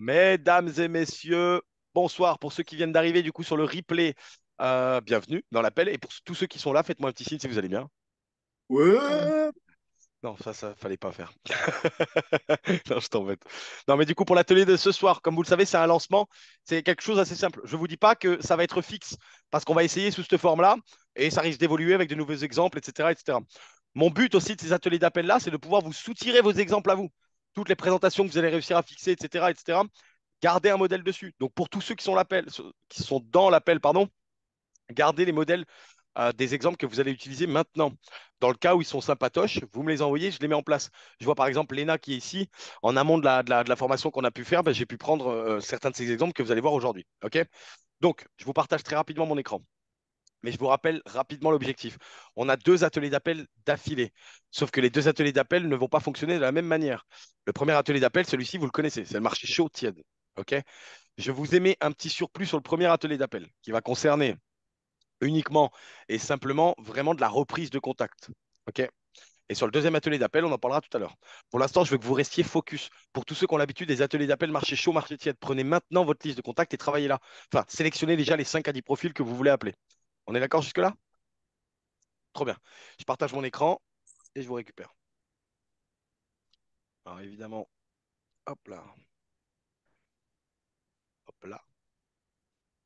Mesdames et messieurs, bonsoir. Pour ceux qui viennent d'arriver du coup sur le replay, bienvenue dans l'appel. Et pour tous ceux qui sont là, faites-moi un petit signe si vous allez bien. Ouais. Non, ça fallait pas faire. Non, je t'embête. Non, mais du coup, pour l'atelier de ce soir, comme vous le savez, c'est un lancement. C'est quelque chose d'assez simple. Je ne vous dis pas que ça va être fixe parce qu'on va essayer sous cette forme-là et ça risque d'évoluer avec de nouveaux exemples, etc., etc. Mon but aussi de ces ateliers d'appel-là, c'est de pouvoir vous soutirer vos exemples à vous. Toutes les présentations que vous allez réussir à fixer, etc., etc. Gardez un modèle dessus. Donc, pour tous ceux qui sont, qui sont dans l'appel, pardon, gardez les modèles des exemples que vous allez utiliser maintenant. Dans le cas où ils sont sympatoches, vous me les envoyez, je les mets en place. Je vois par exemple Léna qui est ici, en amont de la formation qu'on a pu faire, ben, j'ai pu prendre certains de ces exemples que vous allez voir aujourd'hui. OK. Donc, je vous partage très rapidement mon écran. Mais je vous rappelle rapidement l'objectif. On a deux ateliers d'appel d'affilée. Sauf que les deux ateliers d'appel ne vont pas fonctionner de la même manière. Le premier atelier d'appel, celui-ci, vous le connaissez, c'est le marché chaud tiède. OK. Je vous ai mis un petit surplus sur le premier atelier d'appel qui va concerner uniquement et simplement vraiment de la reprise de contact. OK. Et sur le deuxième atelier d'appel, on en parlera tout à l'heure. Pour l'instant, je veux que vous restiez focus. Pour tous ceux qui ont l'habitude des ateliers d'appel marché chaud, marché tiède, prenez maintenant votre liste de contacts et travaillez là. Enfin, sélectionnez déjà les 5 à 10 profils que vous voulez appeler. On est d'accord jusque-là? Trop bien. Je partage mon écran et je vous récupère. Alors évidemment, hop là, hop là.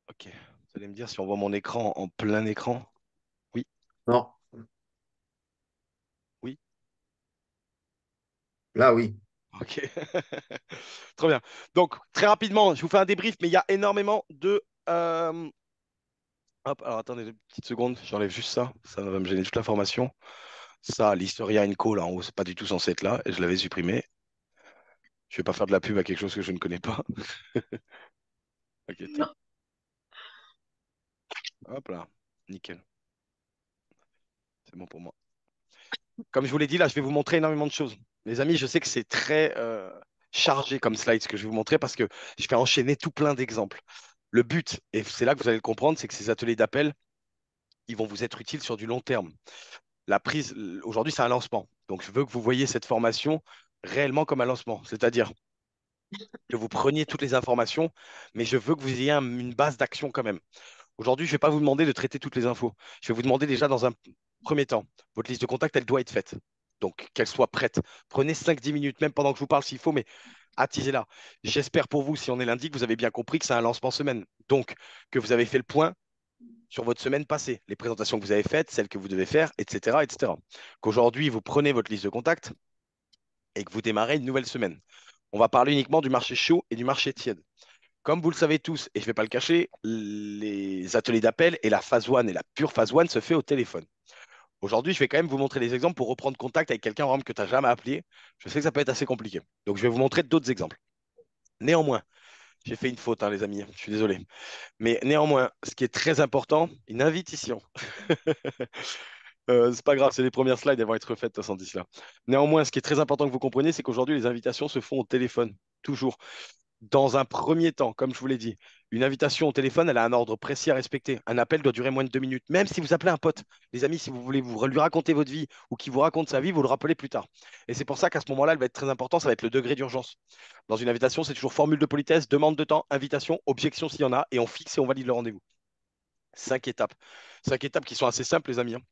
OK. Vous allez me dire si on voit mon écran en plein écran. Oui, Non, oui. là oui. OK. Trop bien. Donc, très rapidement, je vous fais un débrief, mais il y a énormément de. Hop, alors attendez deux petites secondes, j'enlève juste ça. Ça va me gêner toute la formation. Ça, l'Historia Co, là en haut, c'est pas du tout censé être là, et je l'avais supprimé. Je vais pas faire de la pub à quelque chose que je ne connais pas. Ok, top. Hop là, nickel. C'est bon pour moi. Comme je vous l'ai dit, là, je vais vous montrer énormément de choses. Les amis, je sais que c'est très chargé comme slide ce que je vais vous montrer parce que je vais enchaîner tout plein d'exemples. Le but, et c'est là que vous allez le comprendre, c'est que ces ateliers d'appel, ils vont vous être utiles sur du long terme. La prise, aujourd'hui, c'est un lancement. Donc, je veux que vous voyez cette formation réellement comme un lancement. C'est-à-dire que vous preniez toutes les informations, mais je veux que vous ayez une base d'action quand même. Aujourd'hui, je ne vais pas vous demander de traiter toutes les infos. Je vais vous demander déjà dans un premier temps, votre liste de contacts, elle doit être faite. Donc, qu'elle soit prête. Prenez 5-10 minutes, même pendant que je vous parle s'il faut, mais attisez-la. J'espère pour vous, si on est lundi, que vous avez bien compris que c'est un lancement semaine. Donc, que vous avez fait le point sur votre semaine passée, les présentations que vous avez faites, celles que vous devez faire, etc., etc. Qu'aujourd'hui, vous prenez votre liste de contacts et que vous démarrez une nouvelle semaine. On va parler uniquement du marché chaud et du marché tiède. Comme vous le savez tous, et je ne vais pas le cacher, les ateliers d'appel et la phase 1 et la pure phase 1 se fait au téléphone. Aujourd'hui, je vais quand même vous montrer des exemples pour reprendre contact avec quelqu'un que tu n'as jamais appelé. Je sais que ça peut être assez compliqué. Donc, je vais vous montrer d'autres exemples. Néanmoins, j'ai fait une faute, hein, les amis. Je suis désolé. Mais néanmoins, ce qui est très important, une invitation. C'est pas grave, c'est les premières slides, elles vont être refaites, de toute façon, d'ici là. Néanmoins, ce qui est très important que vous compreniez, c'est qu'aujourd'hui, les invitations se font au téléphone. Toujours. Dans un premier temps, comme je vous l'ai dit, une invitation au téléphone, elle a un ordre précis à respecter. Un appel doit durer moins de 2 minutes. Même si vous appelez un pote, les amis, si vous voulez lui raconter votre vie ou qu'il vous raconte sa vie, vous le rappelez plus tard. Et c'est pour ça qu'à ce moment-là, elle va être très important, ça va être le degré d'urgence. Dans une invitation, c'est toujours formule de politesse, demande de temps, invitation, objection s'il y en a, et on fixe et on valide le rendez-vous. 5 étapes. 5 étapes qui sont assez simples, les amis, hein.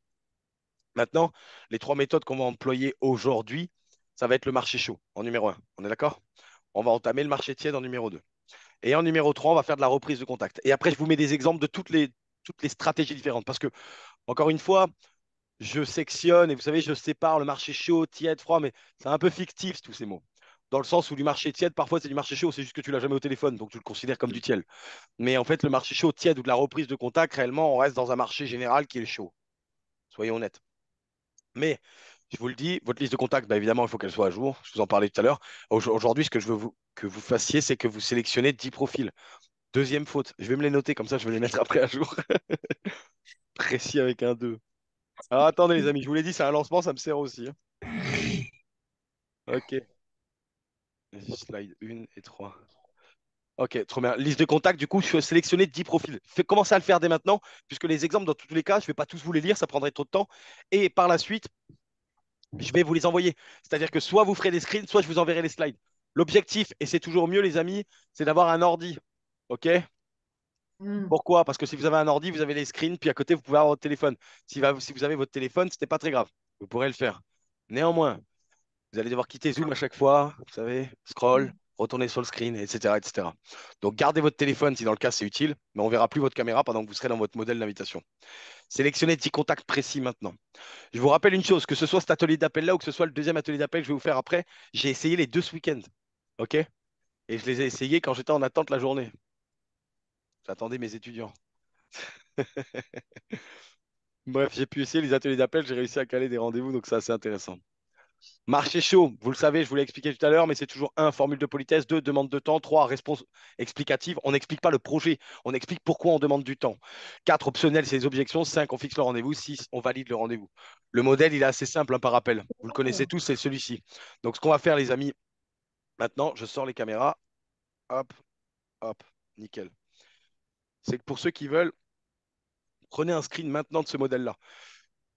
Maintenant, les 3 méthodes qu'on va employer aujourd'hui, ça va être le marché chaud en numéro 1. On est d'accord? On va entamer le marché tiède en numéro 2. Et en numéro 3, on va faire de la reprise de contact. Et après, je vous mets des exemples de toutes les stratégies différentes. Parce que, encore une fois, je sectionne et vous savez, je sépare le marché chaud, tiède, froid, mais c'est un peu fictif tous ces mots. Dans le sens où du marché tiède, parfois c'est du marché chaud, c'est juste que tu l'as jamais au téléphone, donc tu le considères comme du tiède. Mais en fait, le marché chaud, tiède ou de la reprise de contact, réellement, on reste dans un marché général qui est chaud. Soyons honnêtes. Mais je vous le dis, votre liste de contacts, bah, évidemment, il faut qu'elle soit à jour. Je vous en parlais tout à l'heure. Aujourd'hui, ce que je veux que vous fassiez, c'est que vous sélectionnez 10 profils. Deuxième faute, je vais me les noter, comme ça je vais les mettre après à jour. Précis avec un 2. Alors attendez les amis, je vous l'ai dit, c'est un lancement, ça me sert aussi, hein. Ok, slide 1 et 3. Ok, trop bien. Liste de contacts, du coup, je vais sélectionner 10 profils. Commencez à le faire dès maintenant, puisque les exemples, dans tous les cas, je ne vais pas tous vous les lire, ça prendrait trop de temps. Et par la suite, je vais vous les envoyer. C'est-à-dire que soit vous ferez des screens, soit je vous enverrai les slides. L'objectif, et c'est toujours mieux, les amis, c'est d'avoir un ordi. OK? Hmm. Pourquoi? Parce que si vous avez un ordi, vous avez les screens, puis à côté, vous pouvez avoir votre téléphone. Si vous avez votre téléphone, ce n'est pas très grave. Vous pourrez le faire. Néanmoins, vous allez devoir quitter Zoom à chaque fois, vous savez, scroll, retourner sur le screen, etc., etc. Donc, gardez votre téléphone si dans le cas c'est utile, mais on ne verra plus votre caméra pendant que vous serez dans votre modèle d'invitation. Sélectionnez 10 contacts précis maintenant. Je vous rappelle une chose, que ce soit cet atelier d'appel là ou que ce soit le deuxième atelier d'appel que je vais vous faire après, j'ai essayé les deux ce week-end. OK? Et je les ai essayés quand j'étais en attente la journée. J'attendais mes étudiants. Bref, j'ai pu essayer les ateliers d'appel, j'ai réussi à caler des rendez-vous, donc c'est assez intéressant. Marché chaud, vous le savez, je vous l'ai expliqué tout à l'heure, mais c'est toujours un, formule de politesse, deux, demande de temps, trois, réponse explicative. On n'explique pas le projet, on explique pourquoi on demande du temps. Quatre, optionnel, c'est les objections. Cinq, on fixe le rendez-vous. Six, on valide le rendez-vous. Le modèle, il est assez simple, hein, par rappel. Vous le connaissez tous, c'est celui-ci. Donc, ce qu'on va faire, les amis, maintenant, je sors les caméras. Hop, hop, nickel. C'est que pour ceux qui veulent, prenez un screen maintenant de ce modèle-là.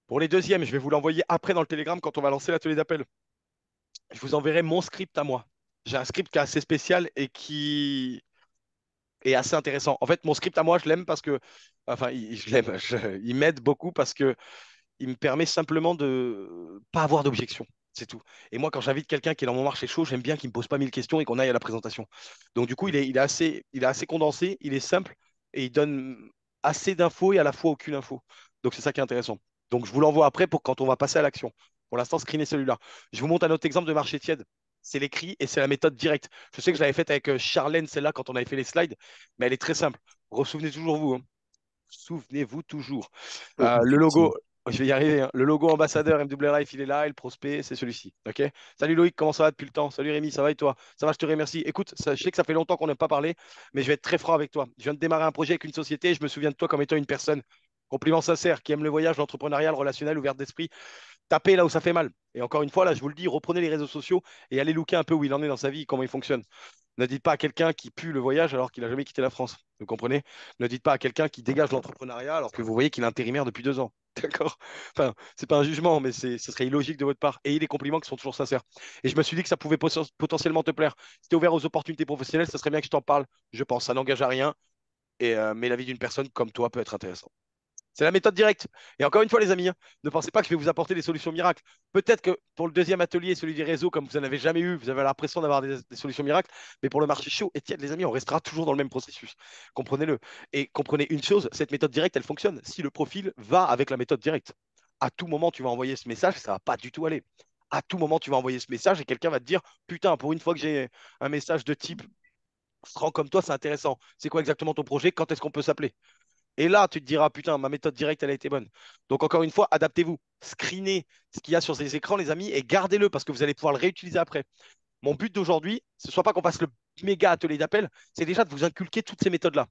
Pour les deuxièmes, je vais vous l'envoyer après dans le Telegram quand on va lancer l'atelier d'appel. Je vous enverrai mon script à moi. J'ai un script qui est assez spécial et qui est assez intéressant. En fait, mon script à moi, je l'aime parce que, enfin, je l'aime, il m'aide beaucoup parce que il me permet simplement de pas avoir d'objection. C'est tout. Et moi, quand j'invite quelqu'un qui est dans mon marché chaud, j'aime bien qu'il ne me pose pas mille questions et qu'on aille à la présentation. Donc, du coup, il est assez condensé, il est simple et il donne assez d'infos et à la fois aucune info. Donc, c'est ça qui est intéressant. Donc, je vous l'envoie après pour quand on va passer à l'action. Pour l'instant, screenez celui-là. Je vous montre un autre exemple de marché tiède. C'est l'écrit et c'est la méthode directe. Je sais que je l'avais faite avec Charlène, celle-là, quand on avait fait les slides, mais elle est très simple. Ressouvenez toujours vous, hein. Souvenez-vous toujours. Oh, Le effectivement. logo, je vais y arriver, hein. Le logo ambassadeur MW Life, il est là, et le prospect, c'est celui-ci. OK? Salut Loïc, comment ça va depuis le temps? Salut Rémi, ça va et toi? Ça va, je te remercie. Écoute, je sais que ça fait longtemps qu'on n'a pas parlé, mais je vais être très franc avec toi. Je viens de démarrer un projet avec une société et je me souviens de toi comme étant une personne, compliment sincère, qui aime le voyage, l'entrepreneuriat, le relationnel, ouverte d'esprit. Tapez là où ça fait mal. Et encore une fois, là, je vous le dis, reprenez les réseaux sociaux et allez looker un peu où il en est dans sa vie, comment il fonctionne. Ne dites pas à quelqu'un qui pue le voyage alors qu'il n'a jamais quitté la France. Vous comprenez? Ne dites pas à quelqu'un qui dégage l'entrepreneuriat alors que vous voyez qu'il est intérimaire depuis 2 ans. D'accord? Enfin, c'est pas un jugement, mais ce serait illogique de votre part. Et les compliments qui sont toujours sincères. Et je me suis dit que ça pouvait potentiellement te plaire. Si tu es ouvert aux opportunités professionnelles, ça serait bien que je t'en parle. Je pense, ça n'engage à rien. Mais la vie d'une personne comme toi peut être intéressante. C'est la méthode directe. Et encore une fois, les amis, hein, ne pensez pas que je vais vous apporter des solutions miracles. Peut-être que pour le deuxième atelier, celui des réseaux, comme vous n'en avez jamais eu, vous avez l'impression d'avoir des solutions miracles. Mais pour le marché chaud, et tiens, les amis, on restera toujours dans le même processus. Comprenez-le. Et comprenez une chose, cette méthode directe, elle fonctionne. Si le profil va avec la méthode directe, à tout moment, tu vas envoyer ce message, ça ne va pas du tout aller. À tout moment, tu vas envoyer ce message et quelqu'un va te dire, putain, pour une fois que j'ai un message de type franc comme toi, c'est intéressant. C'est quoi exactement ton projet? Quand est-ce qu'on peut s'appeler? Et là, tu te diras, putain, ma méthode directe, elle a été bonne. Donc, encore une fois, adaptez-vous. Screenez ce qu'il y a sur ces écrans, les amis, et gardez-le parce que vous allez pouvoir le réutiliser après. Mon but d'aujourd'hui, ce ne soit pas qu'on fasse le méga atelier d'appel, c'est déjà de vous inculquer toutes ces méthodes-là.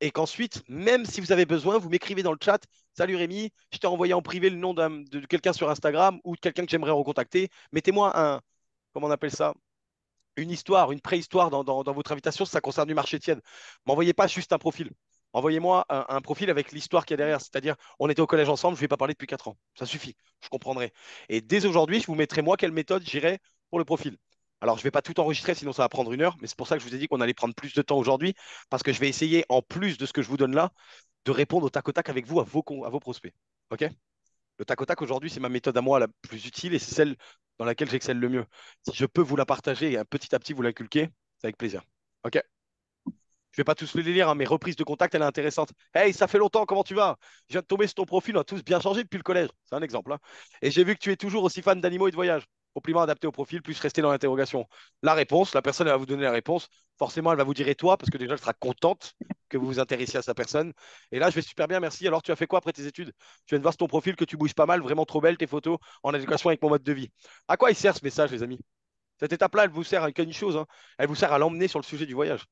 Et qu'ensuite, même si vous avez besoin, vous m'écrivez dans le chat. Salut Rémi, je t'ai envoyé en privé le nom de quelqu'un sur Instagram ou de quelqu'un que j'aimerais recontacter. Mettez-moi comment on appelle ça? Une histoire, une préhistoire dans votre invitation si ça concerne du marché tiède. M'envoyez pas juste un profil. Envoyez-moi un profil avec l'histoire qu'il y a derrière. C'est-à-dire, on était au collège ensemble, je ne vais pas parler depuis 4 ans. Ça suffit, je comprendrai. Et dès aujourd'hui, je vous mettrai moi quelle méthode j'irai pour le profil. Alors, je ne vais pas tout enregistrer, sinon ça va prendre 1 heure. Mais c'est pour ça que je vous ai dit qu'on allait prendre plus de temps aujourd'hui, parce que je vais essayer, en plus de ce que je vous donne là, de répondre au tac au tac avec vous à vos prospects. OK? Le tac au tac aujourd'hui, c'est ma méthode à moi la plus utile et c'est celle dans laquelle j'excelle le mieux. Si je peux vous la partager et petit à petit vous l'inculquer, c'est avec plaisir. OK? Je vais pas tous les lire, hein, mais reprise de contact, elle est intéressante. Hey, ça fait longtemps, comment tu vas? Je viens de tomber sur ton profil, on a tous bien changé depuis le collège. C'est un exemple, hein. Et j'ai vu que tu es toujours aussi fan d'animaux et de voyage. Compliment adapté au profil, plus rester dans l'interrogation. La réponse, la personne elle va vous donner la réponse. Forcément, elle va vous dire et toi, parce que déjà, elle sera contente que vous vous intéressiez à sa personne. Et là, je vais super bien, merci. Alors, tu as fait quoi après tes études? Je viens de voir sur ton profil que tu bouges pas mal, vraiment trop belle tes photos en adéquation avec mon mode de vie. À quoi il sert ce message, les amis? Cette étape-là, elle vous sert à une chose, hein. Elle vous sert à l'emmener sur le sujet du voyage.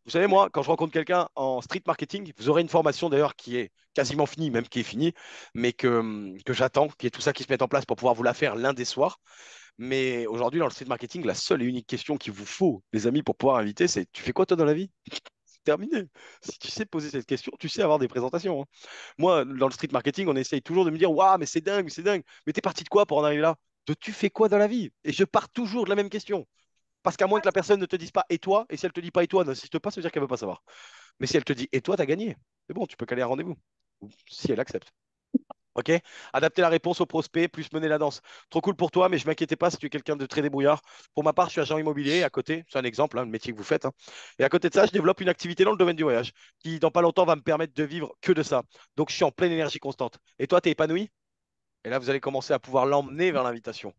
Vous savez, moi, quand je rencontre quelqu'un en street marketing, vous aurez une formation d'ailleurs qui est quasiment finie, même qui est finie, mais que j'attends, qui est tout ça qui se met en place pour pouvoir vous la faire l'un des soirs. Mais aujourd'hui, dans le street marketing, la seule et unique question qu'il vous faut, les amis, pour pouvoir inviter, c'est tu fais quoi toi dans la vie? C'est terminé. Si tu sais poser cette question, tu sais avoir des présentations, hein. Moi, dans le street marketing, on essaye toujours de me dire waouh, mais c'est dingue, c'est dingue. Mais t'es parti de quoi pour en arriver là? De tu fais quoi dans la vie? Et je pars toujours de la même question. Parce qu'à moins que la personne ne te dise pas et toi, et si elle te dit pas et toi, n'insiste pas, ça veut dire qu'elle veut pas savoir. Mais si elle te dit et toi, t'as gagné. C'est bon, tu peux caler un rendez-vous. Si elle accepte. Ok? Adapter la réponse au prospect, plus mener la danse. Trop cool pour toi, mais je m'inquiétais pas si tu es quelqu'un de très débrouillard. Pour ma part, je suis agent immobilier à côté, c'est un exemple, hein, le métier que vous faites, hein. Et à côté de ça, je développe une activité dans le domaine du voyage qui, dans pas longtemps, va me permettre de vivre que de ça. Donc, je suis en pleine énergie constante. Et toi, t'es épanoui? Et là, vous allez commencer à pouvoir l'emmener vers l'invitation.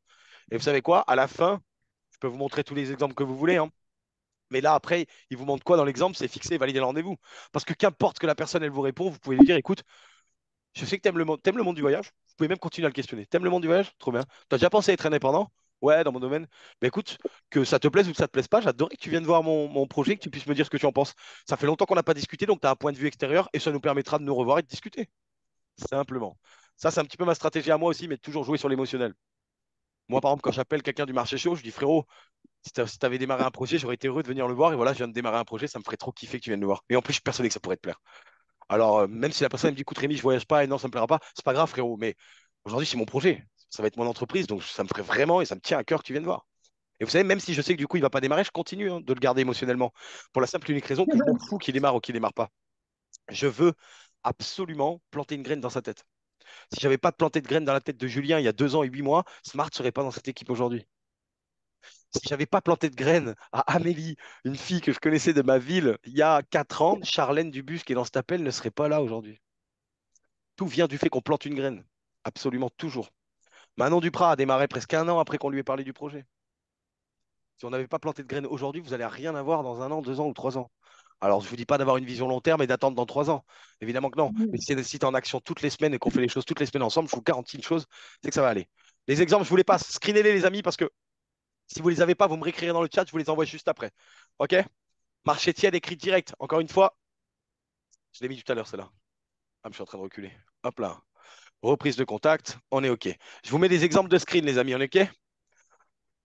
Et vous savez quoi? À la fin, je peux vous montrer tous les exemples que vous voulez, hein. Mais là, après, il vous montre quoi dans l'exemple? C'est fixer et valider le rendez-vous. Parce que qu'importe que la personne, elle vous répond, vous pouvez lui dire, écoute, je sais que t'aimes le monde du voyage. Vous pouvez même continuer à le questionner. T'aimes le monde du voyage? Trop bien. T'as déjà pensé à être indépendant? Ouais, dans mon domaine. Mais écoute, que ça te plaise ou que ça te plaise pas, j'adorerais que tu viennes voir mon projet, que tu puisses me dire ce que tu en penses. Ça fait longtemps qu'on n'a pas discuté, donc tu as un point de vue extérieur et ça nous permettra de nous revoir et de discuter. Simplement. Ça, c'est un petit peu ma stratégie à moi aussi, mais de toujours jouer sur l'émotionnel. Moi, par exemple, quand j'appelle quelqu'un du marché chaud, je dis frérot, si t'avais démarré un projet, j'aurais été heureux de venir le voir. Et voilà, je viens de démarrer un projet, ça me ferait trop kiffer que tu viennes le voir. Et en plus, je suis persuadé que ça pourrait te plaire. Alors, même si la personne elle me dit, écoute Rémi, je voyage pas et non, ça me plaira pas, c'est pas grave, frérot. Mais aujourd'hui, c'est mon projet. Ça va être mon entreprise, donc ça me ferait vraiment et ça me tient à cœur que tu viennes voir. Et vous savez, même si je sais que du coup, il va pas démarrer, je continue hein, de le garder émotionnellement. Pour la simple et unique raison que je m'en fous qu'il démarre ou qu'il démarre pas. Je veux absolument planter une graine dans sa tête. Si j'avais pas planté de graine dans la tête de Julien il y a 2 ans et 8 mois, Smart serait pas dans cette équipe aujourd'hui. Si j'avais pas planté de graines à Amélie, une fille que je connaissais de ma ville il y a 4 ans, Charlène Dubus qui est dans cet appel ne serait pas là aujourd'hui. Tout vient du fait qu'on plante une graine. Absolument toujours. Manon Duprat a démarré presque un an après qu'on lui ait parlé du projet. Si on n'avait pas planté de graines aujourd'hui, vous n'allez rien avoir dans 1 an, 2 ans ou 3 ans. Alors, je ne vous dis pas d'avoir une vision long terme et d'attendre dans 3 ans. Évidemment que non. Mais si tu es en action toutes les semaines et qu'on fait les choses toutes les semaines ensemble, je vous garantis une chose, c'est que ça va aller. Les exemples, je vous les passe. Screenez-les, les amis, parce que si vous ne les avez pas, vous me réécrirez dans le chat, je vous les envoie juste après. OK? Marché tiède, écrit direct. Encore une fois, je l'ai mis tout à l'heure, celle-là. Ah, je suis en train de reculer. Hop là. Reprise de contact, on est OK. Je vous mets des exemples de screen, les amis, on est OK?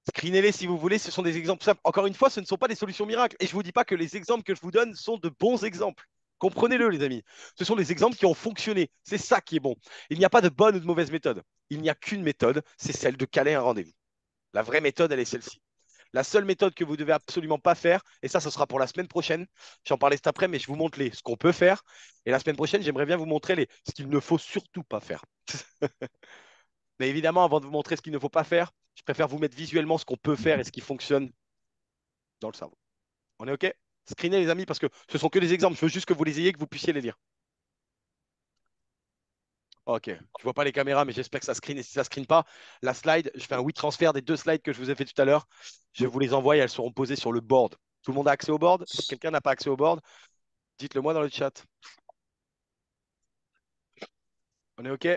Screenez-les si vous voulez, ce sont des exemples simples. Encore une fois, ce ne sont pas des solutions miracles. Et je ne vous dis pas que les exemples que je vous donne sont de bons exemples. Comprenez-le, les amis. Ce sont des exemples qui ont fonctionné. C'est ça qui est bon. Il n'y a pas de bonne ou de mauvaise méthode. Il n'y a qu'une méthode, c'est celle de caler un rendez-vous. La vraie méthode, elle est celle-ci. La seule méthode que vous devez absolument pas faire, et ça, ce sera pour la semaine prochaine. J'en parlais cet après, mais je vous montre ce qu'on peut faire. Et la semaine prochaine, j'aimerais bien vous montrer ce qu'il ne faut surtout pas faire. Mais évidemment, avant de vous montrer ce qu'il ne faut pas faire, je préfère vous mettre visuellement ce qu'on peut faire et ce qui fonctionne dans le cerveau. On est OK? Screenez les amis parce que ce sont que des exemples. Je veux juste que vous les ayez, que vous puissiez les lire. OK. Je vois pas les caméras, mais j'espère que ça screen. Et si ça screen pas, la slide, je fais un transfert des 2 slides que je vous ai fait tout à l'heure. Je vous les envoie et elles seront posées sur le board. Tout le monde a accès au board? Si quelqu'un n'a pas accès au board, dites-le moi dans le chat. On est OK?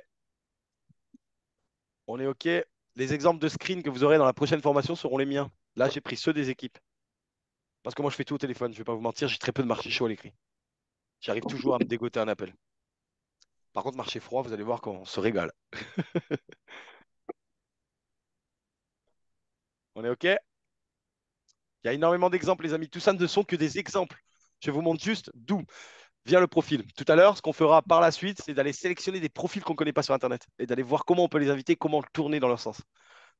On est OK? Les exemples de screen que vous aurez dans la prochaine formation seront les miens. Là, j'ai pris ceux des équipes. Parce que moi, je fais tout au téléphone. Je vais pas vous mentir, j'ai très peu de marché chaud à l'écrit. J'arrive toujours à me dégoter un appel. Par contre, marché froid, vous allez voir qu'on se régale. On est OK? Il y a énormément d'exemples, les amis. Tout ça ne sont que des exemples. Je vous montre juste d'où vient le profil. Tout à l'heure, ce qu'on fera par la suite, c'est d'aller sélectionner des profils qu'on ne connaît pas sur Internet et d'aller voir comment on peut les inviter, comment le tourner dans leur sens.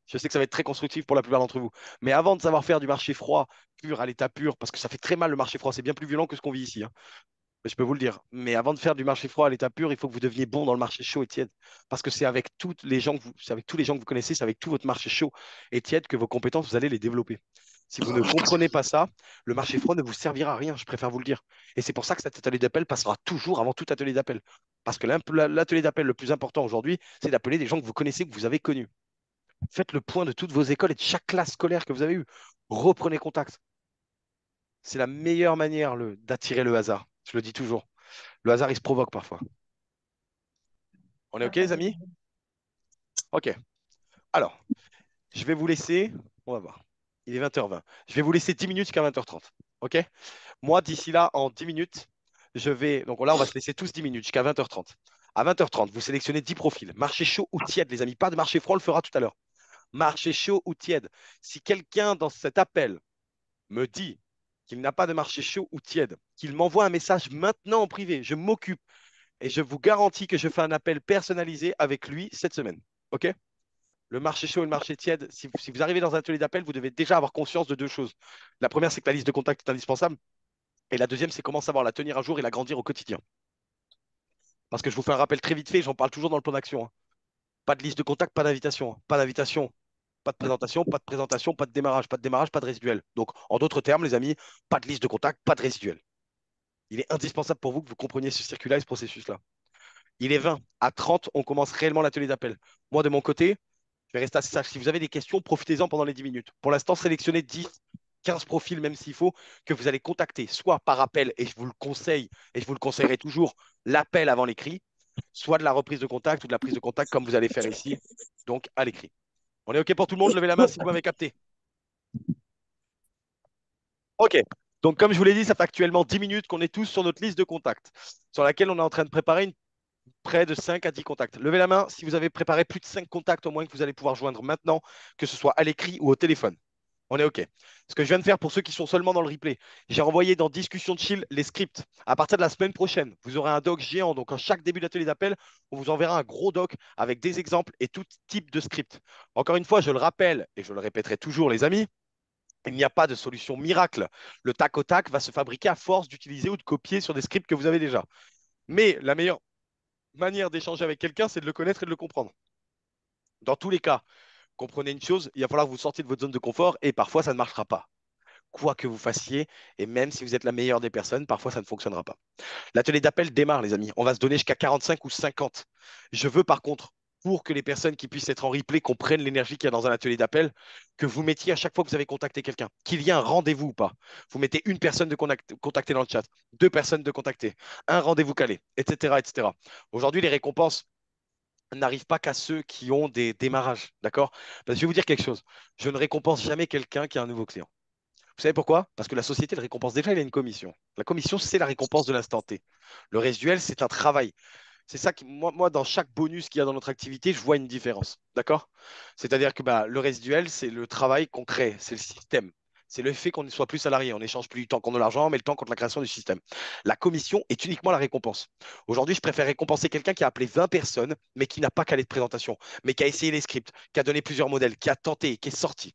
Je sais que ça va être très constructif pour la plupart d'entre vous. Mais avant de savoir faire du marché froid pur à l'état pur, parce que ça fait très mal le marché froid, c'est bien plus violent que ce qu'on vit ici, hein. Je peux vous le dire. Mais avant de faire du marché froid à l'état pur, il faut que vous deveniez bon dans le marché chaud et tiède. Parce que c'est avec tous les gens que vous connaissez, c'est avec tout votre marché chaud et tiède que vos compétences, vous allez les développer. Si vous ne comprenez pas ça, le marché froid ne vous servira à rien, je préfère vous le dire. Et c'est pour ça que cet atelier d'appel passera toujours avant tout atelier d'appel. Parce que l'atelier d'appel le plus important aujourd'hui, c'est d'appeler des gens que vous connaissez, que vous avez connus. Faites le point de toutes vos écoles et de chaque classe scolaire que vous avez eue. Reprenez contact. C'est la meilleure manière d'attirer le hasard. Je le dis toujours. Le hasard, il se provoque parfois. On est OK, les amis? OK. Alors, je vais vous laisser. On va voir. Il est 20h20. Je vais vous laisser 10 minutes jusqu'à 20h30. OK? Moi, d'ici là, en 10 minutes, je vais. Donc là, on va se laisser tous 10 minutes jusqu'à 20h30. À 20h30, vous sélectionnez 10 profils. Marché chaud ou tiède, les amis. Pas de marché froid, on le fera tout à l'heure. Marché chaud ou tiède. Si quelqu'un dans cet appel me dit qu'il n'a pas de marché chaud ou tiède, qu'il m'envoie un message maintenant en privé, je m'occupe et je vous garantis que je fais un appel personnalisé avec lui cette semaine. OK? Le marché chaud et le marché tiède, si vous arrivez dans un atelier d'appel, vous devez déjà avoir conscience de deux choses. La première, c'est que la liste de contacts est indispensable. Et la deuxième, c'est comment savoir la tenir à jour et l'agrandir au quotidien. Parce que je vous fais un rappel très vite fait, j'en parle toujours dans le plan d'action, hein. Pas de liste de contacts, pas d'invitation, hein. Pas d'invitation, pas de présentation, pas de présentation, pas de démarrage, pas de démarrage, pas de résiduel. Donc, en d'autres termes, les amis, pas de liste de contacts, pas de résiduel. Il est indispensable pour vous que vous compreniez ce circuit-là et ce processus-là. Il est 20. À 30, on commence réellement l'atelier d'appel. Moi, de mon côté, je vais rester assez sage. Si vous avez des questions, profitez-en pendant les 10 minutes. Pour l'instant, sélectionnez 10, 15 profils, même s'il faut, que vous allez contacter, soit par appel, et je vous le conseille, et je vous le conseillerai toujours, l'appel avant l'écrit, soit de la reprise de contact ou de la prise de contact comme vous allez faire ici, donc à l'écrit. On est OK pour tout le monde? Levez la main si vous m'avez capté. OK. Donc, comme je vous l'ai dit, ça fait actuellement 10 minutes qu'on est tous sur notre liste de contacts, sur laquelle on est en train de préparer près de 5 à 10 contacts. Levez la main si vous avez préparé plus de 5 contacts au moins que vous allez pouvoir joindre maintenant, que ce soit à l'écrit ou au téléphone. On est OK. Ce que je viens de faire pour ceux qui sont seulement dans le replay, j'ai envoyé dans Discussion de Chill les scripts. À partir de la semaine prochaine, vous aurez un doc géant. Donc, à chaque début d'atelier d'appel, on vous enverra un gros doc avec des exemples et tout type de script. Encore une fois, je le rappelle et je le répéterai toujours, les amis, il n'y a pas de solution miracle. Le tac au tac va se fabriquer à force d'utiliser ou de copier sur des scripts que vous avez déjà. Mais la meilleure manière d'échanger avec quelqu'un, c'est de le connaître et de le comprendre. Dans tous les cas, comprenez une chose, il va falloir que vous sortiez de votre zone de confort et parfois ça ne marchera pas. Quoi que vous fassiez, et même si vous êtes la meilleure des personnes, parfois ça ne fonctionnera pas. L'atelier d'appel démarre, les amis. On va se donner jusqu'à 45 ou 50. Je veux par contre, pour que les personnes qui puissent être en replay comprennent l'énergie qu'il y a dans un atelier d'appel, que vous mettiez à chaque fois que vous avez contacté quelqu'un, qu'il y ait un rendez-vous ou pas. Vous mettez une personne de contacter dans le chat, deux personnes de contacter, un rendez-vous calé, etc., etc. Aujourd'hui, les récompenses n'arrivent pas qu'à ceux qui ont des démarrages, d'accord? Parce que je vais vous dire quelque chose. Je ne récompense jamais quelqu'un qui a un nouveau client. Vous savez pourquoi? Parce que la société le récompense déjà, il a une commission. La commission, c'est la récompense de l'instant T. Le résiduel, c'est un travail. C'est ça qui, moi, dans chaque bonus qu'il y a dans notre activité, je vois une différence. D'accord? C'est-à-dire que bah, le résiduel, c'est le travail qu'on crée, c'est le système. C'est le fait qu'on ne soit plus salarié. On n'échange plus du temps contre de l'argent, mais le temps contre la création du système. La commission est uniquement la récompense. Aujourd'hui, je préfère récompenser quelqu'un qui a appelé 20 personnes, mais qui n'a pas calé de présentation, mais qui a essayé les scripts, qui a donné plusieurs modèles, qui a tenté, qui est sorti.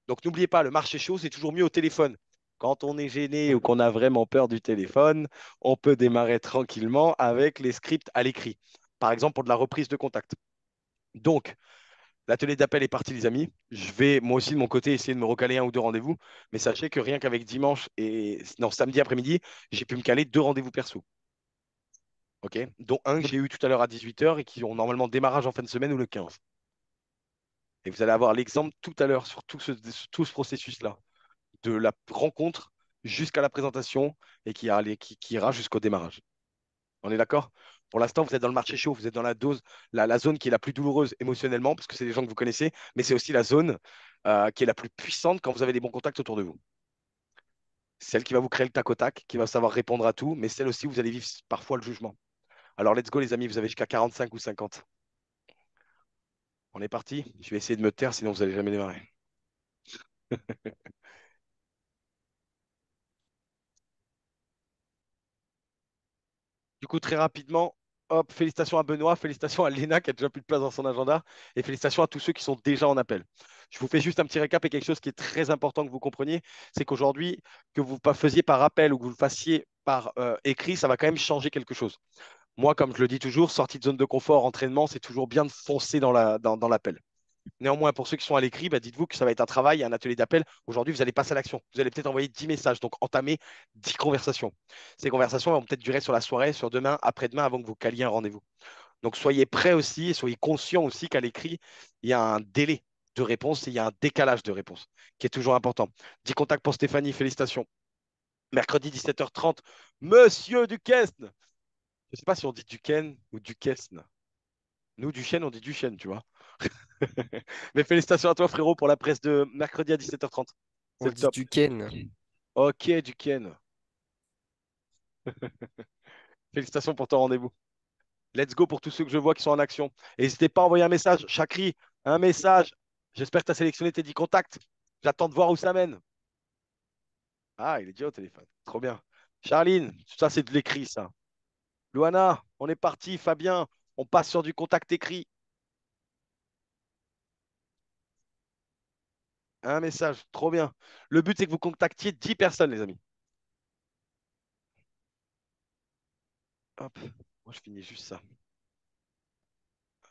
Donc n'oubliez pas, le marché chaud, c'est toujours mieux au téléphone. Quand on est gêné ou qu'on a vraiment peur du téléphone, on peut démarrer tranquillement avec les scripts à l'écrit. Par exemple, pour de la reprise de contact. Donc, l'atelier d'appel est parti, les amis. Je vais, moi aussi, de mon côté, essayer de me recaler un ou deux rendez-vous. Mais sachez que rien qu'avec dimanche et non, samedi après-midi, j'ai pu me caler deux rendez-vous perso. OK? Dont un que j'ai eu tout à l'heure à 18 h et qui ont normalement démarrage en fin de semaine ou le 15. Et vous allez avoir l'exemple tout à l'heure sur tout ce processus-là, de la rencontre jusqu'à la présentation et qui ira jusqu'au démarrage. On est d'accord? Pour l'instant, vous êtes dans le marché chaud, vous êtes dans la dose, la zone qui est la plus douloureuse émotionnellement, parce que c'est des gens que vous connaissez, mais c'est aussi la zone qui est la plus puissante quand vous avez des bons contacts autour de vous. Celle qui va vous créer le tac au tac, qui va savoir répondre à tout, mais celle aussi où vous allez vivre parfois le jugement. Alors, let's go, les amis, vous avez jusqu'à 45 ou 50. On est parti? Je vais essayer de me taire, sinon vous n'allez jamais démarrer. Du coup, très rapidement, hop, félicitations à Benoît, félicitations à Léna qui a déjà plus de place dans son agenda, et félicitations à tous ceux qui sont déjà en appel. Je vous fais juste un petit récap et quelque chose qui est très important que vous compreniez, c'est qu'aujourd'hui, que vous faisiez par appel ou que vous le fassiez par écrit, ça va quand même changer quelque chose. Moi, comme je le dis toujours, sortie de zone de confort, entraînement, c'est toujours bien de foncer dans l'appel. Néanmoins, pour ceux qui sont à l'écrit, bah, dites-vous que ça va être un travail, un atelier d'appel. Aujourd'hui, vous allez passer à l'action. Vous allez peut-être envoyer 10 messages, donc entamer 10 conversations. Ces conversations vont peut-être durer sur la soirée, sur demain, après-demain, avant que vous caliez un rendez-vous. Donc soyez prêts aussi et soyez conscients aussi qu'à l'écrit, il y a un délai de réponse, il y a un décalage de réponse qui est toujours important. 10 contacts pour Stéphanie, félicitations. Mercredi 17h30, Monsieur Duquesne. Je ne sais pas si on dit Duquesne ou Duquesne. Nous, Duchesne, on dit Duchesne, tu vois. Mais félicitations à toi, frérot, pour la presse de mercredi à 17h30. C'est On le dit top. du Ken. Ok, Duquesne. Félicitations pour ton rendez-vous. Let's go pour tous ceux que je vois qui sont en action. Et n'hésitez pas à envoyer un message. Chakri, un message. J'espère que tu as sélectionné tes 10 contacts. J'attends de voir où ça mène. Ah, il est déjà au téléphone. Trop bien. Charline, ça c'est de l'écrit, ça. Luana, on est parti. Fabien, on passe sur du contact écrit. Un message, trop bien. Le but, c'est que vous contactiez 10 personnes, les amis. Hop, moi je finis juste ça.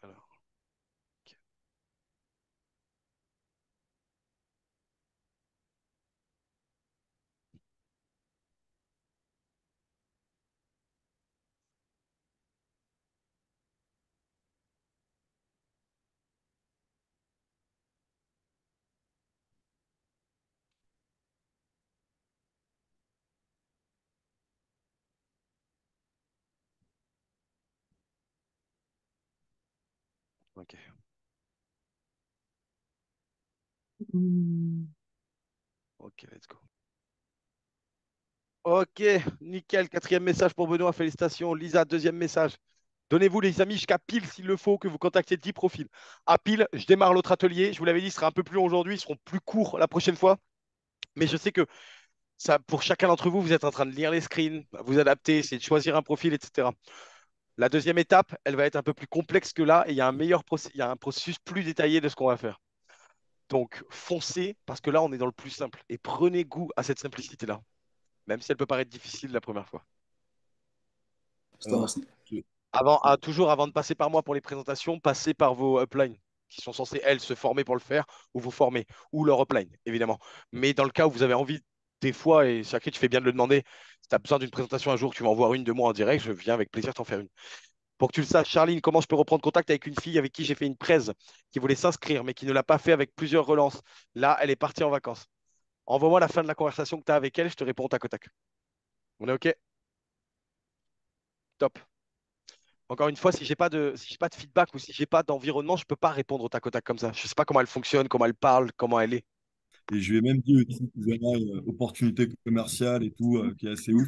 Alors, ok. Hmm. Ok, let's go. Ok, nickel. Quatrième message pour Benoît, félicitations. Lisa, deuxième message. Donnez-vous les amis jusqu'à pile s'il le faut que vous contactiez 10 profils. À pile, je démarre l'autre atelier. Je vous l'avais dit, ce sera un peu plus long aujourd'hui, ils seront plus courts la prochaine fois. Mais je sais que ça, pour chacun d'entre vous, vous êtes en train de lire les screens, vous adapter, c'est de choisir un profil, etc. La deuxième étape, elle va être un peu plus complexe que là et il y a il y a un processus plus détaillé de ce qu'on va faire. Donc, foncez parce que là, on est dans le plus simple et prenez goût à cette simplicité-là, même si elle peut paraître difficile la première fois. Alors, Toujours avant de passer par moi pour les présentations, passez par vos uplines qui sont censées, elles, se former pour le faire ou vous former, ou leur upline, évidemment. Mais dans le cas où vous avez envie, des fois, et Chakri, tu fais bien de le demander, si tu as besoin d'une présentation un jour, tu vas en voir une de moi en direct, je viens avec plaisir t'en faire une. Pour que tu le saches, Charline, comment je peux reprendre contact avec une fille avec qui j'ai fait une presse, qui voulait s'inscrire, mais qui ne l'a pas fait avec plusieurs relances. Là, elle est partie en vacances. Envoie-moi la fin de la conversation que tu as avec elle, je te réponds au tac au tac. On est OK? Top. Encore une fois, si j'ai pas de feedback ou si j'ai pas d'environnement, je peux pas répondre au tac au tac comme ça. Je sais pas comment elle fonctionne, comment elle parle, comment elle est. et je lui ai même dit aussi qu'ils avaient une opportunité commerciale et tout, qui est assez ouf.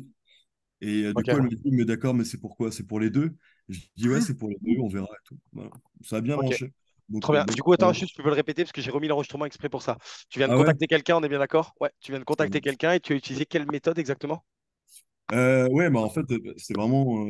Et du coup, elle Ok, m'a dit, mais d'accord, mais c'est pourquoi? C'est pour les deux? Et je dis, ouais, c'est pour les deux, on verra et tout. Voilà. Ça a bien ok. marché. Donc, Trop bien. bon. Du coup, attends, juste, tu peux le répéter parce que j'ai remis l'enregistrement exprès pour ça. Tu viens de Ah ouais? contacter quelqu'un, on est bien d'accord? Ouais, tu viens de Ça contacter marche. quelqu'un et tu as utilisé quelle méthode exactement? Ouais, bah en fait, c'est vraiment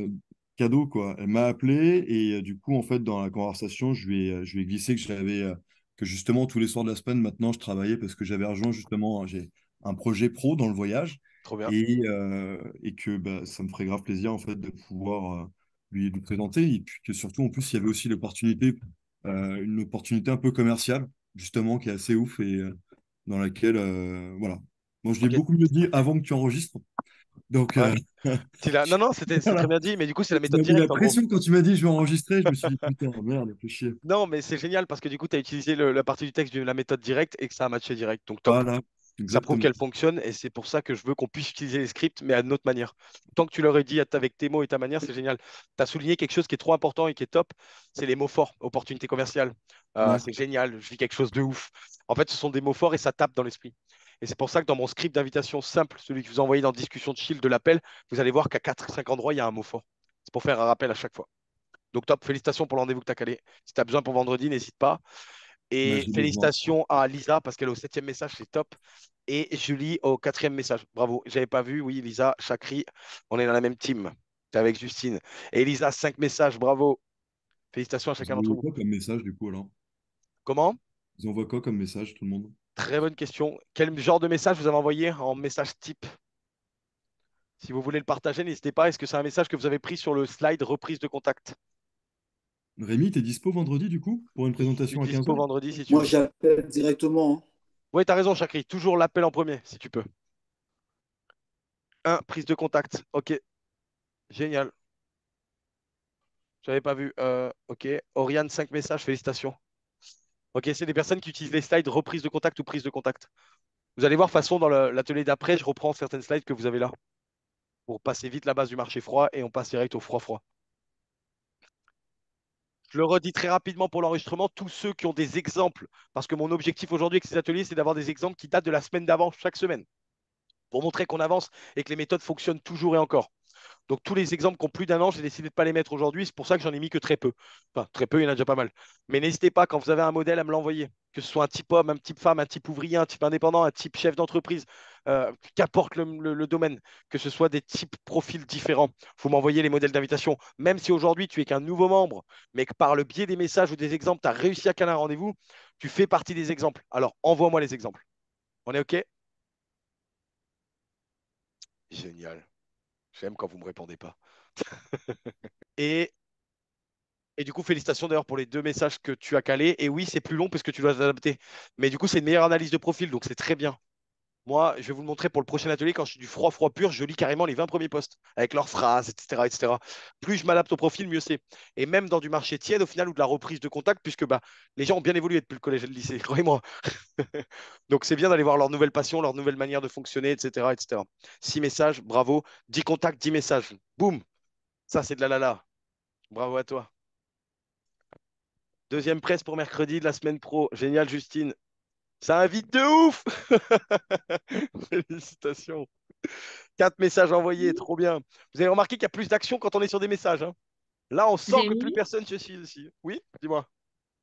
cadeau, quoi. Elle m'a appelé et du coup, en fait, dans la conversation, je lui ai glissé que que justement, tous les soirs de la semaine, maintenant, je travaillais parce que j'avais rejoint justement, j'ai un projet pro dans le voyage Trop bien. et que bah, ça me ferait grave plaisir, en fait, de pouvoir lui présenter. Et puis que surtout, en plus, il y avait aussi une opportunité un peu commerciale, justement, qui est assez ouf et dans laquelle, voilà. Bon, je l'ai Ok, beaucoup mieux dit avant que tu enregistres. Donc, ouais. Non, non, c'est très voilà. bien dit, mais du coup, c'est la Tu méthode m'as mis la directe en gros. pression quand tu m'as dit je vais enregistrer. Je me suis dit putain, merde, fais chier. Non, mais c'est génial parce que du coup, tu as utilisé la partie du texte de la méthode directe et que ça a matché direct. Donc, top. Voilà, Ça prouve exactement. qu'elle fonctionne et c'est pour ça que je veux qu'on puisse utiliser les scripts, mais à notre manière. Tant que tu leur as dit avec tes mots et ta manière, c'est génial. Tu as souligné quelque chose qui est trop important et qui est top, c'est les mots forts, opportunité commerciale. Ouais. C'est génial, je vis quelque chose de ouf. En fait, ce sont des mots forts et ça tape dans l'esprit. Et c'est pour ça que dans mon script d'invitation simple, celui que vous envoyez dans discussion de shield de l'appel, vous allez voir qu'à 4-5 endroits, il y a un mot fort. C'est pour faire un rappel à chaque fois. Donc top, félicitations pour le rendez-vous que tu as calé. Si tu as besoin pour vendredi, n'hésite pas. Bah, Et j'ai besoin. félicitations à Lisa parce qu'elle est au septième message, c'est top. Et Julie au quatrième message. Bravo. J'avais pas vu, oui, Lisa, Chakri, on est dans la même team. T'es avec Justine. Et Lisa, 5 messages, bravo. Félicitations à Ils chacun d'entre envoient vous. quoi comme message du coup alors? Comment? Ils envoient quoi comme message tout le monde? Très bonne question. Quel genre de message vous avez envoyé en message type? Si vous voulez le partager, n'hésitez pas. Est-ce que c'est un message que vous avez pris sur le slide reprise de contact? Rémi, t'es dispo vendredi du coup pour une Je suis présentation à dispo 15h? vendredi si tu Moi, veux. j'appelle directement, hein. Oui, t'as raison, Chakri. Toujours l'appel en premier, si tu peux. Prise de contact. Ok, génial. J'avais pas vu. Ok. Oriane, 5 messages, félicitations. Ok, c'est des personnes qui utilisent les slides reprise de contact ou prise de contact. Vous allez voir, de toute façon, dans l'atelier d'après, je reprends certaines slides que vous avez là pour passer vite la base du marché froid et on passe direct au froid-froid. Je le redis très rapidement pour l'enregistrement, tous ceux qui ont des exemples, parce que mon objectif aujourd'hui avec ces ateliers, c'est d'avoir des exemples qui datent de la semaine d'avant chaque semaine, pour montrer qu'on avance et que les méthodes fonctionnent toujours et encore. Donc tous les exemples qui ont plus d'1 an, j'ai décidé de ne pas les mettre aujourd'hui. C'est pour ça que j'en ai mis que très peu. Enfin, très peu, il y en a déjà pas mal. Mais n'hésitez pas, quand vous avez un modèle, à me l'envoyer. Que ce soit un type homme, un type femme, un type ouvrier, un type indépendant, un type chef d'entreprise. qu'importe le domaine, que ce soit des types profils différents. Vous m'envoyez les modèles d'invitation. Même si aujourd'hui tu es qu'un nouveau membre, mais que par le biais des messages ou des exemples, tu as réussi à caler un rendez-vous, tu fais partie des exemples. Alors envoie-moi les exemples. On est OK? Génial. J'aime quand vous ne me répondez pas. Et, et du coup, félicitations d'ailleurs pour les 2 messages que tu as calés. Et oui, c'est plus long parce que tu dois t'adapter. Mais du coup, c'est une meilleure analyse de profil, donc c'est très bien. Moi, je vais vous le montrer pour le prochain atelier. Quand je suis du froid, froid pur, je lis carrément les 20 premiers posts avec leurs phrases, etc., etc. Plus je m'adapte au profil, mieux c'est. Et même dans du marché tiède, au final, ou de la reprise de contact, puisque bah, les gens ont bien évolué depuis le collège et le lycée, croyez-moi. Donc, c'est bien d'aller voir leur nouvelle passion, leur nouvelle manière de fonctionner, etc., etc. 6 messages, bravo. 10 contacts, 10 messages. Boum. Ça, c'est de la lala. Bravo à toi. Deuxième presse pour mercredi de la semaine pro. Génial, Justine. Ça invite de ouf. Félicitations. 4 messages envoyés, trop bien. Vous avez remarqué qu'il y a plus d'action quand on est sur des messages, hein. Là, on sent J'ai que plus mis. personne se fie ici. Oui, dis-moi.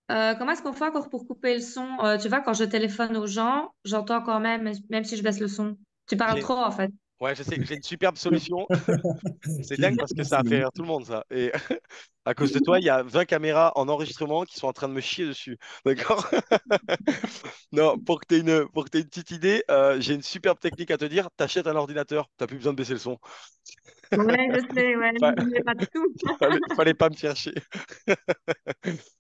Comment est-ce qu'on fait encore pour couper le son? Tu vois, quand je téléphone aux gens, j'entends quand même, même si je baisse le son. Tu parles J'ai... trop, en fait. Ouais, je sais, j'ai une superbe solution. C'est dingue Quel- parce que ça C'est a le fait mot. rire tout le monde, ça. Et à cause de toi, il y a 20 caméras en enregistrement qui sont en train de me chier dessus. D'accord? Non, pour que tu une petite idée, j'ai une superbe technique à te dire. T'achètes un ordinateur, t'as plus besoin de baisser le son. Ouais, je sais, ouais, Fa- n'oubliez pas de tout. fallait pas me faire chier.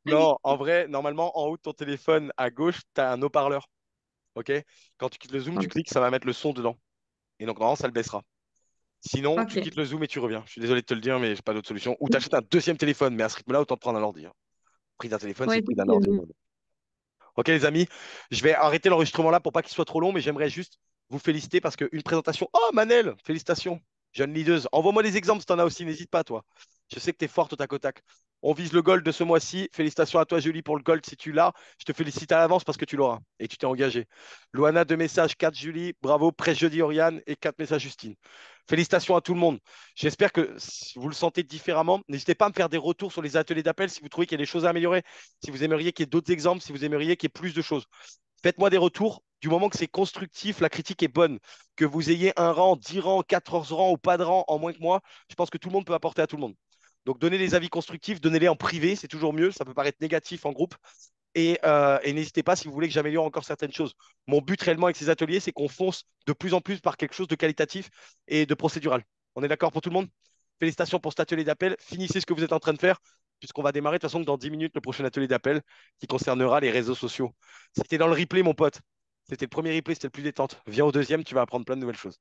Non, en vrai, normalement, en haut de ton téléphone, à gauche, tu as un haut-parleur. OK? Quand tu quittes le zoom, tu cliques, ça va mettre le son dedans. Et donc, normalement, ça le baissera. Sinon, tu Ok. quittes le zoom et tu reviens. Je suis désolé de te le dire, mais j'ai pas d'autre solution. Ou tu achètes un deuxième téléphone, mais à ce rythme-là, autant te prendre un ordi, hein. Le prix d'un téléphone, c'est Ouais, le prix d'un ordi. effectivement. Ok, les amis, je vais arrêter l'enregistrement là pour pas qu'il soit trop long, mais j'aimerais juste vous féliciter parce qu'une présentation. Oh, Manel, félicitations, jeune leaduse. Envoie-moi des exemples si tu en as aussi, n'hésite pas, toi. Je sais que tu es forte au tac au tac. On vise le gold de ce mois-ci. Félicitations à toi, Julie, pour le gold si tu l'as. Je te félicite à l'avance parce que tu l'auras et tu t'es engagé. Loana, 2 messages, 4 Julie, bravo. Presse jeudi, Oriane et 4 messages, Justine. Félicitations à tout le monde. J'espère que si vous le sentez différemment. N'hésitez pas à me faire des retours sur les ateliers d'appel si vous trouvez qu'il y a des choses à améliorer, si vous aimeriez qu'il y ait d'autres exemples, si vous aimeriez qu'il y ait plus de choses. Faites-moi des retours. Du moment que c'est constructif, la critique est bonne. Que vous ayez un rang, 10 rangs, 14 rangs ou pas de rang en moins que moi, je pense que tout le monde peut apporter à tout le monde. Donc, donnez des avis constructifs, donnez-les en privé, c'est toujours mieux. Ça peut paraître négatif en groupe. Et n'hésitez pas si vous voulez que j'améliore encore certaines choses. Mon but réellement avec ces ateliers, c'est qu'on fonce de plus en plus par quelque chose de qualitatif et de procédural. On est d'accord pour tout le monde? Félicitations pour cet atelier d'appel. Finissez ce que vous êtes en train de faire, puisqu'on va démarrer de toute façon dans 10 minutes le prochain atelier d'appel qui concernera les réseaux sociaux. C'était dans le replay, mon pote. C'était le premier replay, c'était le plus détente. Viens au deuxième, tu vas apprendre plein de nouvelles choses.